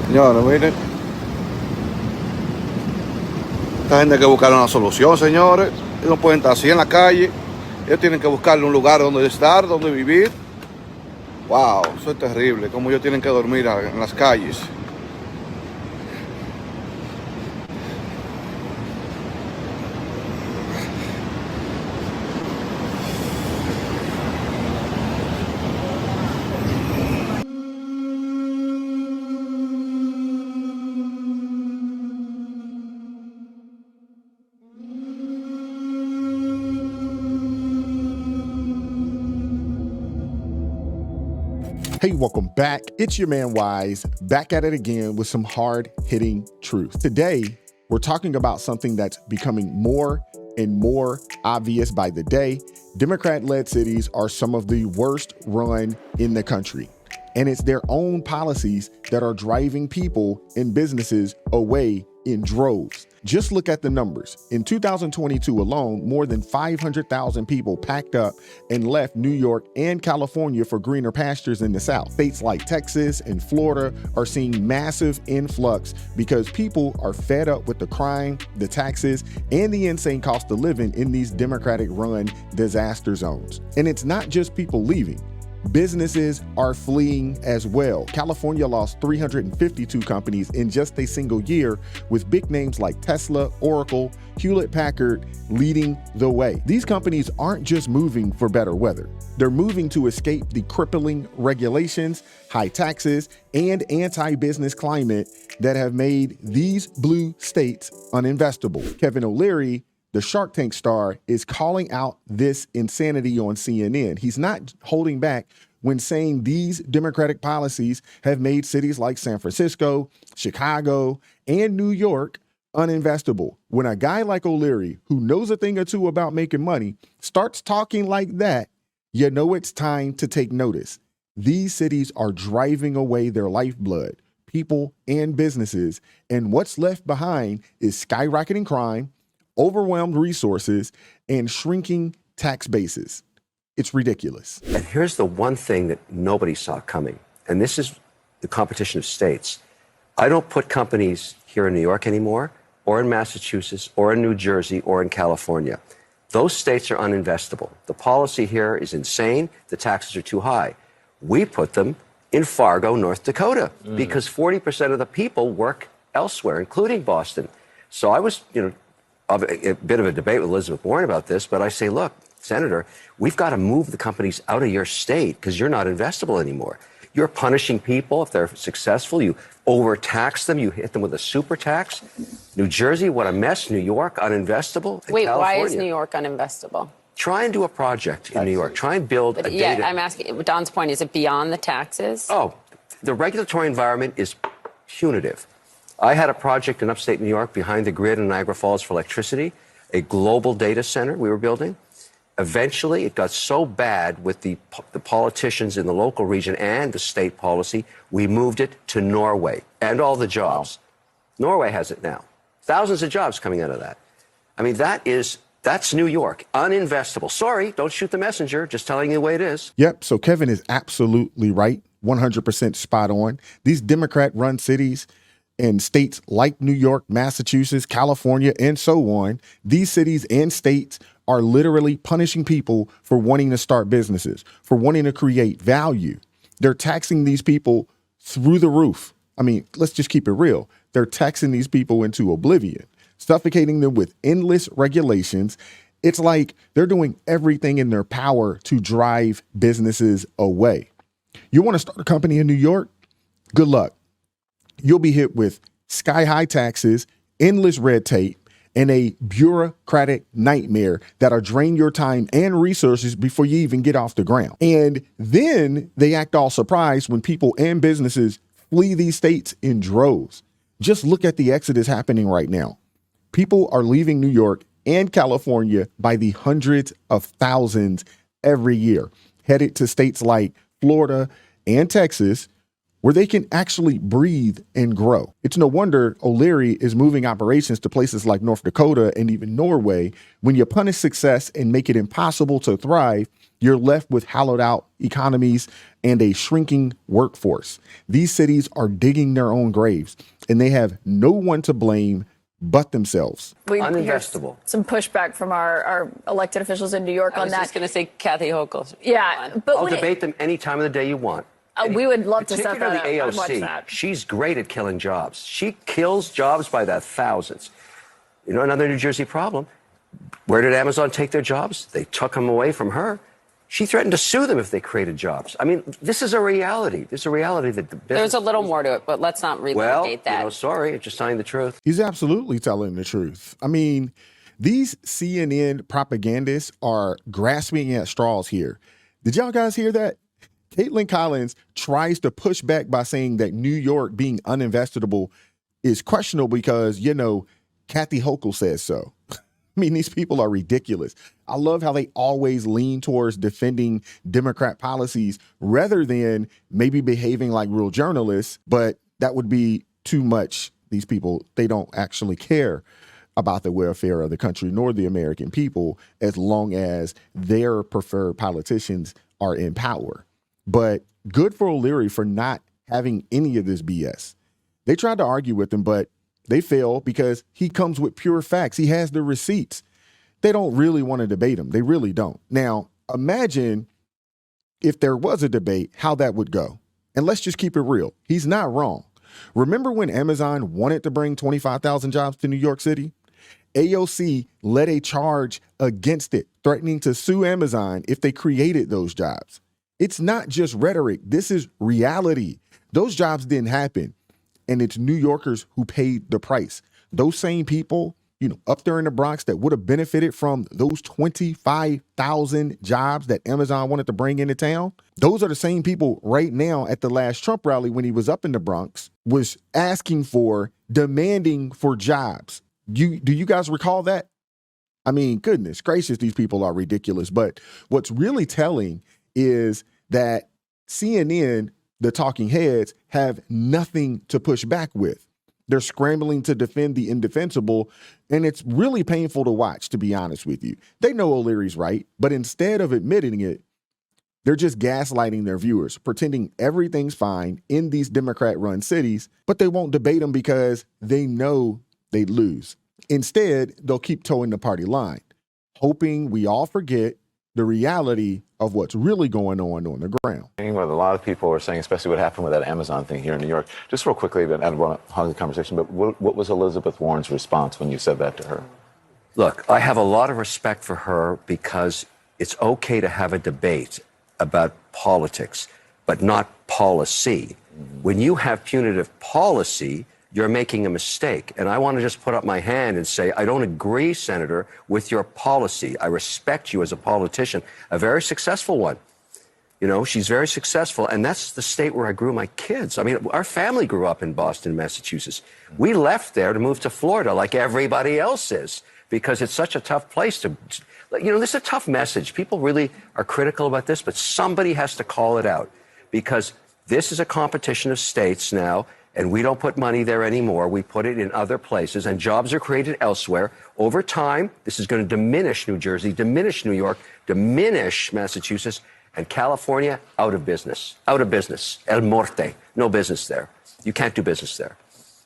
Señores, miren, esta gente hay que buscar una solución, señores. Ellos no pueden estar así en la calle. Ellos tienen que buscarle un lugar donde estar, donde vivir. Wow, eso es terrible, como ellos tienen que dormir en las calles. Hey, welcome back. It's your man Wise, back at it again with some hard-hitting truth. Today, we're talking about something that's becoming more and more obvious by the day. Democrat-led cities are some of the worst run in the country. And it's their own policies that are driving people and businesses away in droves. Just look at the numbers. In 2022 alone, more than 500,000 people packed up and left New York and California for greener pastures in the South. States like Texas and Florida are seeing massive influx because people are fed up with the crime, the taxes, and the insane cost of living in these Democratic-run disaster zones. And it's not just people leaving. Businesses are fleeing as well. California lost 352 companies in just a single year, with big names like Tesla, Oracle, Hewlett-Packard leading the way. These companies aren't just moving for better weather. They're moving to escape the crippling regulations, high taxes, and anti-business climate that have made these blue states uninvestable. Kevin OLeary, the Shark Tank star, is calling out this insanity on CNN. He's not holding back when saying these Democratic policies have made cities like San Francisco, Chicago, and New York uninvestable. When a guy like OLeary, who knows a thing or two about making money, starts talking like that, you know it's time to take notice. These cities are driving away their lifeblood, people and businesses, and what's left behind is skyrocketing crime, overwhelmed resources, and shrinking tax bases. It's ridiculous. And here's the one thing that nobody saw coming, and this is the competition of states. I don't put companies here in New York anymore, or in Massachusetts, or in New Jersey, or in California. Those states are uninvestable. The policy here is insane. The taxes are too high. We put them in Fargo, North Dakota, because 40% of the people work elsewhere, including Boston. So I was, a bit of a debate with Elizabeth Warren about this, but I say, look, Senator, we've got to move the companies out of your state because you're not investable anymore. You're punishing people if they're successful. You overtax them. You hit them with a super tax. New Jersey, what a mess. New York, uninvestable. Wait, California. Why is New York uninvestable? Try and do a project in New York. Try and build a data. Yeah, I'm asking, Don's point, is it beyond the taxes? Oh, the regulatory environment is punitive. I had a project in upstate New York behind the grid in Niagara Falls for electricity, a global data center we were building. Eventually, it got so bad with the politicians in the local region and the state policy, we moved it to Norway and all the jobs. Wow. Norway has it now. Thousands of jobs coming out of that. I mean, that's New York, uninvestable. Sorry, don't shoot the messenger, just telling you the way it is. Yep, so Kevin is absolutely right, 100% spot on. These Democrat-run cities in states like New York, Massachusetts, California, and so on, these cities and states are literally punishing people for wanting to start businesses, for wanting to create value. They're taxing these people through the roof. I mean, let's just keep it real. They're taxing these people into oblivion, suffocating them with endless regulations. It's like they're doing everything in their power to drive businesses away. You want to start a company in New York? Good luck. You'll be hit with sky-high taxes, endless red tape, and a bureaucratic nightmare that'll drain your time and resources before you even get off the ground. And then they act all surprised when people and businesses flee these states in droves. Just look at the exodus happening right now. People are leaving New York and California by the hundreds of thousands every year, headed to states like Florida and Texas, where they can actually breathe and grow. It's no wonder OLeary is moving operations to places like North Dakota and even Norway. When you punish success and make it impossible to thrive, you're left with hollowed out economies and a shrinking workforce. These cities are digging their own graves, and they have no one to blame but themselves. We Uninvestable. some pushback from our elected officials in New York I on was that. just going to say Kathy Hochul. Yeah, but I'll when debate them any time of the day you want. we would love to set that up. Particularly I'd watch AOC, that. she's great at killing jobs. She kills jobs by the thousands. You know, another New Jersey problem. Where did Amazon take their jobs? They took them away from her. She threatened to sue them if they created jobs. I mean, this is a reality. There's a reality that the business... There's a little more to it, but let's not relitigate that. Well, you know, sorry, I'm just telling the truth. He's absolutely telling the truth. I mean, these CNN propagandists are grasping at straws here. Did y'all guys hear that? Caitlin Collins tries to push back by saying that New York being uninvestable is questionable because, you know, Kathy Hochul says so. I mean, these people are ridiculous. I love how they always lean towards defending Democrat policies rather than maybe behaving like real journalists, but that would be too much. These people, they don't actually care about the welfare of the country nor the American people as long as their preferred politicians are in power. But good for OLeary for not having any of this BS. They tried to argue with him, but they failed because he comes with pure facts. He has the receipts. They don't really want to debate him. They really don't. Now, imagine if there was a debate, how that would go. And let's just keep it real. He's not wrong. Remember when Amazon wanted to bring 25,000 jobs to New York City? AOC led a charge against it, threatening to sue Amazon if they created those jobs. It's not just rhetoric. This is reality. Those jobs didn't happen. And it's New Yorkers who paid the price. Those same people, you know, up there in the Bronx that would have benefited from those 25,000 jobs that Amazon wanted to bring into town. Those are the same people right now at the last Trump rally when he was up in the Bronx was asking for, demanding for jobs. Do you guys recall that? I mean, goodness gracious, these people are ridiculous. But what's really telling is that CNN, the talking heads, have nothing to push back with. They're scrambling to defend the indefensible, and it's really painful to watch, to be honest with you. They know OLeary's right, but instead of admitting it, they're just gaslighting their viewers, pretending everything's fine in these Democrat-run cities, but they won't debate them because they know they'd lose. Instead, they'll keep towing the party line, hoping we all forget the reality of what's really going on the ground. What a lot of people are saying, especially what happened with that Amazon thing here in New York. Just real quickly, I don't want to hog the conversation, but what was Elizabeth Warren's response when you said that to her? Look, I have a lot of respect for her because it's okay to have a debate about politics, but not policy. When you have punitive policy, you're making a mistake. And I want to just put up my hand and say, I don't agree, Senator, with your policy. I respect you as a politician, a very successful one. You know, she's very successful. And that's the state where I grew my kids. I mean, our family grew up in Boston, Massachusetts. We left there to move to Florida like everybody else is because it's such a tough place to, you know, this is a tough message. People really are critical about this, but somebody has to call it out because this is a competition of states now. And we don't put money there anymore. We put it in other places, and jobs are created elsewhere. Over time, this is going to diminish New Jersey, diminish New York, diminish Massachusetts, and California out of business. Out of business. El Morte. No business there. You can't do business there.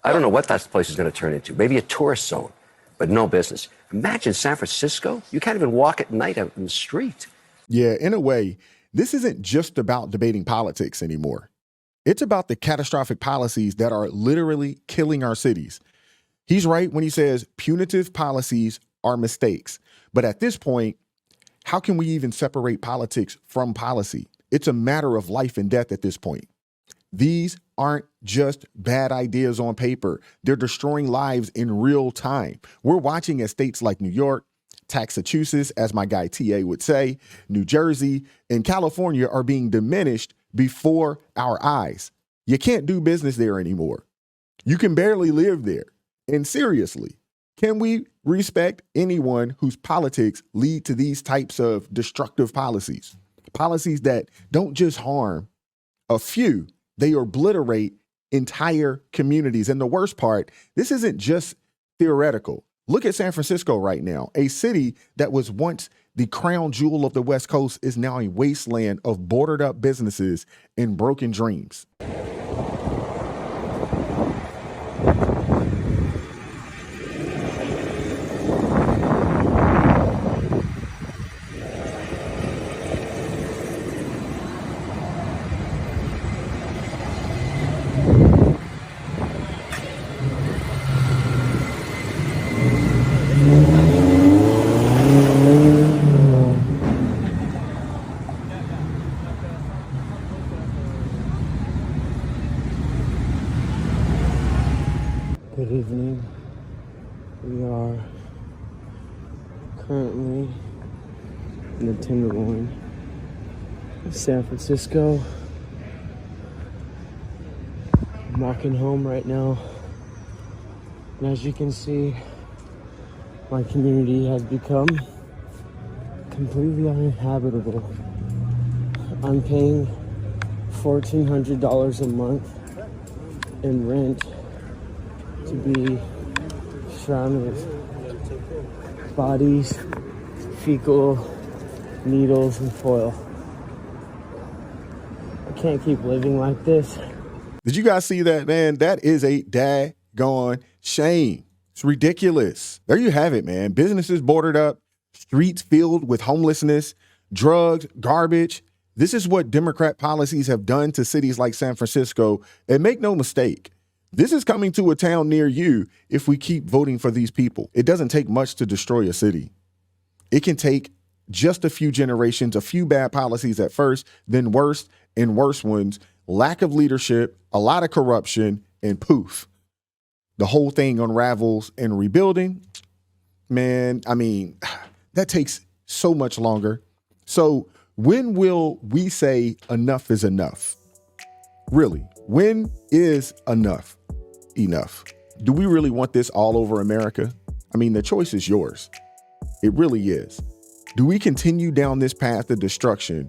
I don't know what that place is going to turn into. Maybe a tourist zone, but no business. Imagine San Francisco. You can't even walk at night out in the street. Yeah, in a way, this isn't just about debating politics anymore. It's about the catastrophic policies that are literally killing our cities. He's right when he says punitive policies are mistakes. But at this point, how can we even separate politics from policy? It's a matter of life and death at this point. These aren't just bad ideas on paper. They're destroying lives in real time. We're watching as states like New York, Massachusetts, as my guy TA would say, New Jersey, and California are being diminished before our eyes. You can't do business there anymore. You can barely live there. And seriously, can we respect anyone whose politics lead to these types of destructive policies? Policies that don't just harm a few, they obliterate entire communities. And the worst part, this isn't just theoretical. Look at San Francisco right now, a city that was once The crown jewel of the West Coast is now a wasteland of boarded up businesses and broken dreams. Good evening. We are currently in the Tenderloin of San Francisco. I'm walking home right now, and as you can see, my community has become completely uninhabitable. I'm paying $1,400 a month in rent to be surrounded with bodies, fecal, needles, and foil. I can't keep living like this. Did you guys see that, man? That is a daggone shame. It's ridiculous. There you have it, man. Businesses boarded up, streets filled with homelessness, drugs, garbage. This is what Democrat policies have done to cities like San Francisco. And make no mistake, this is coming to a town near you if we keep voting for these people. It doesn't take much to destroy a city. It can take just a few generations, a few bad policies at first, then worse and worse ones, lack of leadership, a lot of corruption, and poof, the whole thing unravels. And rebuilding, man, I mean, that takes so much longer. So when will we say enough is enough? Really, when is enough enough? Do we really want this all over America? I mean, the choice is yours. It really is. Do we continue down this path of destruction?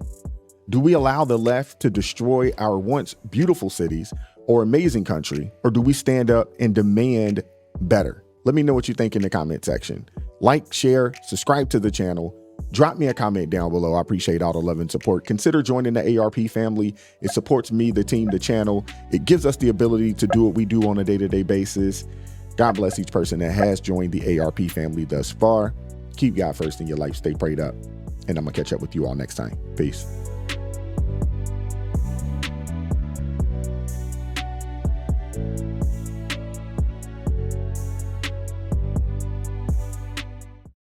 Do we allow the left to destroy our once beautiful cities or amazing country? Or do we stand up and demand better? Let me know what you think in the comment section. Like, share, subscribe to the channel. Drop me a comment down below. I appreciate all the love and support. Consider joining the ARP family. It supports me, the team, the channel. It gives us the ability to do what we do on a day-to-day basis. God bless each person that has joined the ARP family thus far. Keep God first in your life. Stay prayed up. And I'm going to catch up with you all next time. Peace.